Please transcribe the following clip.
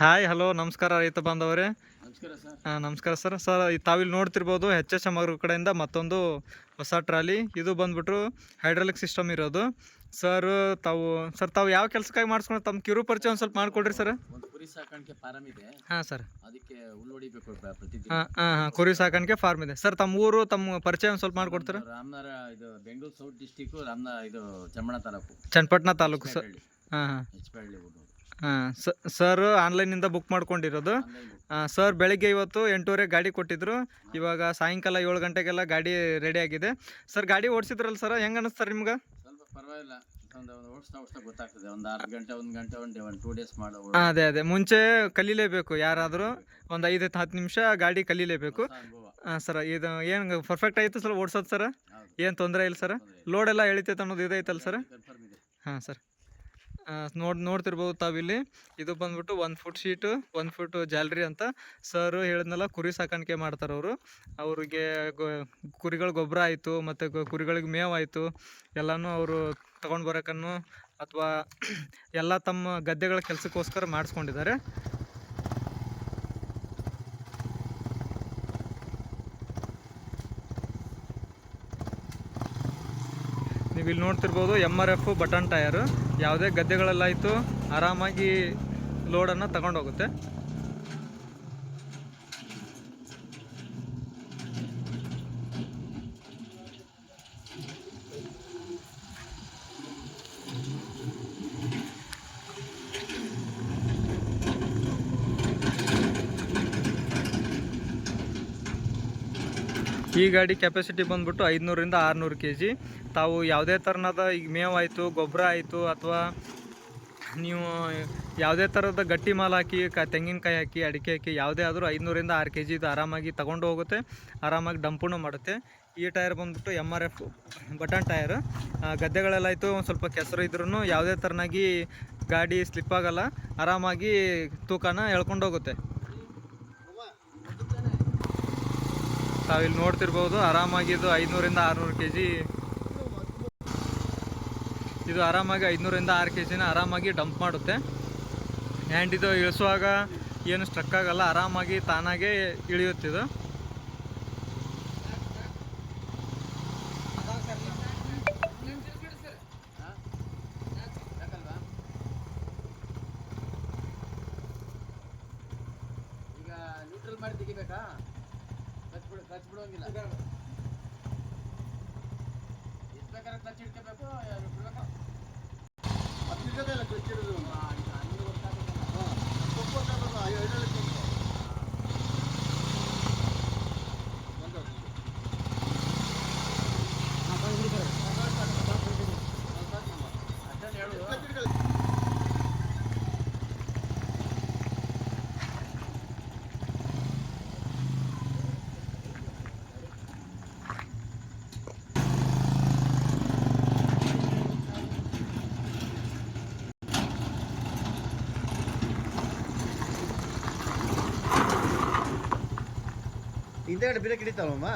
Hi hello ನಮಸ್ಕಾರ ರೈತ ಬಾಂಧವರೇ. ನಮಸ್ಕಾರ ಸರ್. ನಮಸ್ಕಾರ ಸರ್. ತಾವಿಲ್ಲಿ ನೋಡ್ತಿರ್ಬೋದು HSM ಅವ್ರ ಕಡೆಯಿಂದ ಮತ್ತೊಂದು ಹೊಸ ಟ್ರಾಲಿ. ಇದು ಬಂದ್ಬಿಟ್ಟು ಹೈಡ್ರಾಲಿಕ್ ಸಿಸ್ಟಮ್ ಇರೋದು. ತಾವು ಯಾವ ಕೆಲಸಕ್ಕಾಗಿ ಮಾಡಿಸ್ಕೊಂಡು ತಮ್ಮ ಕಿರು ಪರಿಚಯ ಒಂದು ಸ್ವಲ್ಪ ಮಾಡಿಕೊಡ್ರಿ ಸರ್. ಒಂದು ಕುರಿ ಸಾಕಾಣಿಕೆ ಫಾರಂ ಇದೆ. ಹಾಂ ಸರ್. ಅದಕ್ಕೆ ಹುಲ್ಲು ಹೊಡಿಬೇಕು ಪ್ರತಿದಿನ. ಹಾಂ ಕುರಿ ಸಾಕಾಣಿಕೆ ಫಾರ್ಮ್ ಇದೆ ಸರ್. ತಮ್ಮ ಊರು ತಮ್ಮ ಪರಿಚಯ ಒಂದು ಸ್ವಲ್ಪ ಮಾಡಿಕೊಡ್ತೀರಾ? ರಾಮನಗರ, ಇದು ಬೆಂಗಳೂರು ಸೌತ್ ಡಿಸ್ಟಿಕ್, ಇದು ಚನ್ನಪಟ್ಟಣ ತಾಲೂಕು. ಚನ್ನಪಟ್ಟಣ ತಾಲೂಕು ಸರ್. ಹಾಂ ಹೆಚ್ಪಳ್ಳಿ ಊರು. ಸರ್ ಆನ್ಲೈನಿಂದ ಬುಕ್ ಮಾಡ್ಕೊಂಡಿರೋದು. ಸರ್ ಬೆಳಗ್ಗೆ ಇವತ್ತು 8:30 ಗಾಡಿ ಕೊಟ್ಟಿದ್ರು. ಇವಾಗ ಸಾಯಂಕಾಲ 7 ಗಂಟೆಗೆಲ್ಲ ಗಾಡಿ ರೆಡಿ ಆಗಿದೆ. ಸರ್ ಗಾಡಿ ಓಡಿಸಿದ್ರಲ್ಲ ಸರ್, ಹೆಂಗೆ ಅನ್ನಿಸ್ತಾರೆ ನಿಮ್ಗೆ? ಸ್ವಲ್ಪ ಪರವಾಗಿಲ್ಲ, ಓಡಿಸ್ತಾ ಗೊತ್ತಾಗ್ತದೆ. ಒಂದು 1 ಗಂಟೆ 2 ಡೇಸ್ ಮಾಡೋ. ಅದೇ ಮುಂಚೆ ಕಲೀಲೇಬೇಕು. ಯಾರಾದರೂ ಒಂದು 5-10 ನಿಮಿಷ ಗಾಡಿ ಕಲೀಲೇಬೇಕು. ಸರ್ ಇದು ಏನು ಪರ್ಫೆಕ್ಟ್ ಆಯಿತು ಸರ್ ಓಡಿಸೋದು ಸರ್? ಏನು ತೊಂದರೆ ಇಲ್ಲ ಸರ್? ಲೋಡ್ ಎಲ್ಲ ಎಳಿತೈತೆ ಅನ್ನೋದು ಇದೈತಲ್ಲ ಸರ್? ಹಾಂ ಸರ್. ನೋಡ್ತಿರ್ಬೋದು ತಾವಿಲ್ಲಿ. ಇದು ಬಂದ್ಬಿಟ್ಟು 1 ಫುಟ್ ಶೀಟು, 1 ಫುಟ್ ಜಾಲರಿ ಅಂತ. ಸರ್ ಹೇಳಿದ್ನಲ್ಲ, ಕುರಿ ಸಾಕಾಣಿಕೆ ಮಾಡ್ತಾರೆ ಅವರು. ಅವ್ರಿಗೆ ಕುರಿಗಳ ಗೊಬ್ಬರ ಆಯಿತು, ಮತ್ತು ಕುರಿಗಳಿಗೆ ಮೇವಾಯಿತು, ಎಲ್ಲನೂ ಅವರು ತೊಗೊಂಡು ಬರೋಕ್ಕನ್ನು ಅಥವಾ ಎಲ್ಲ ತಮ್ಮ ಗದ್ದೆಗಳ ಕೆಲಸಕ್ಕೋಸ್ಕರ ಮಾಡಿಸ್ಕೊಂಡಿದ್ದಾರೆ. ನೀವು ಇಲ್ಲಿ ನೋಡ್ತಿರ್ಬೋದು MRF ಬಟನ್ ಟಯರು. ಯಾವುದೇ ಗದ್ದೆಗಳಲ್ಲಾಯಿತು ಆರಾಮಾಗಿ ಲೋಡನ್ನು ತಗೊಂಡೋಗುತ್ತೆ. ಈ ಗಾಡಿ ಕೆಪಾಸಿಟಿ ಬಂದ್ಬಿಟ್ಟು 500ರಿಂದ 600 kg. ತಾವು ಯಾವುದೇ ಥರನಾದ ಈಗ ಮೇವಾಯಿತು, ಗೊಬ್ಬರ ಆಯಿತು, ಅಥವಾ ನೀವು ಯಾವುದೇ ಥರದ ಗಟ್ಟಿ ಮಾಲು ಹಾಕಿ, ತೆಂಗಿನಕಾಯಿ ಹಾಕಿ, ಅಡಿಕೆ ಹಾಕಿ, ಯಾವುದೇ ಆದರೂ 500ರಿಂದ 6 kg ಇದು ಆರಾಮಾಗಿ ತಗೊಂಡು ಹೋಗುತ್ತೆ. ಆರಾಮಾಗಿ ಡಂಪುನು ಮಾಡುತ್ತೆ. ಈ ಟೈರ್ ಬಂದ್ಬಿಟ್ಟು MRF ಬಟನ್ ಟಯರು. ಗದ್ದೆಗಳಲ್ಲಾಯಿತು ಒಂದು ಸ್ವಲ್ಪ ಕೆಸರು ಇದ್ರೂ ಯಾವುದೇ ಥರನಾಗಿ ಗಾಡಿ ಸ್ಲಿಪ್ ಆಗೋಲ್ಲ. ಆರಾಮಾಗಿ ತೂಕನ ಎಳ್ಕೊಂಡು ಹೋಗುತ್ತೆ. ತಾವಿಲ್ಲಿ ನೋಡ್ತಿರ್ಬೋದು, ಆರಾಮಾಗಿ ಇದು 500ರಿಂದ 600 kg. ಇದು ಆರಾಮಾಗಿ 500ರಿಂದ 6 kgನ ಆರಾಮಾಗಿ ಡಂಪ್ ಮಾಡುತ್ತೆ. ಆ್ಯಂಡ್ ಇದು ಇಳಿಸುವಾಗ ಏನು ಸ್ಟ್ರಕ್ ಆಗಲ್ಲ, ಆರಾಮಾಗಿ ತಾನಾಗೆ ಇಳಿಯುತ್ತಿದು. ಈಗ ನ್ಯೂಟ್ರಲ್ ಮಾಡಿ ತೆಗಿಬೇಕಾ? ಕ್ಲಚ್ ಬಿಡೋಂಗಿಲ್ಲ. ಎಷ್ಟು ಬೇಕಾದ್ರೆ ಕ್ಲಚ್ ಇಟ್ಕೋಬೇಕು, ಬಿಡ್ಬೇಕು. ಅದು ನಿಜದಲ್ಲ ಕ್ಲಚ್ ಇಡೋದು. ಹಂಗೆ ಹಿಂದೆಗಡೆ ಬ್ರೇಕ್ ಹಿಡಿತಾವಮ್ಮ.